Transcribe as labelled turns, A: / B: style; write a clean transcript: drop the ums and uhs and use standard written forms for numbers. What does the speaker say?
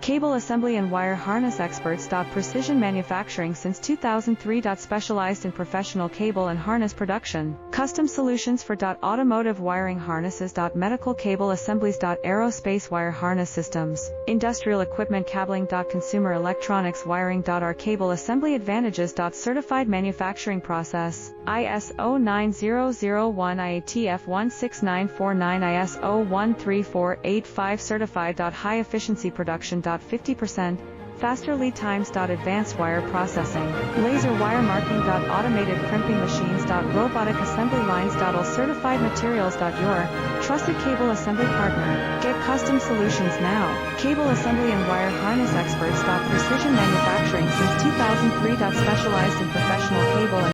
A: Cable assembly and wire harness experts. Precision manufacturing since 2003. Specialized in professional cable and harness production. Custom solutions for automotive wiring harnesses. Medical cable assemblies. Aerospace wire harness systems. Industrial equipment cabling. Consumer electronics wiring. Our cable assembly advantages. Certified manufacturing process. ISO 9001 IATF 16949 ISO 13485 certified. High efficiency production. 50% faster lead times. Advanced wire processing, laser wire marking. Automated crimping machines. Robotic assembly lines. All certified materials. Your trusted cable assembly partner. Get custom solutions now. Cable assembly and wire harness experts. Precision manufacturing since 2003. Specialized in professional cable and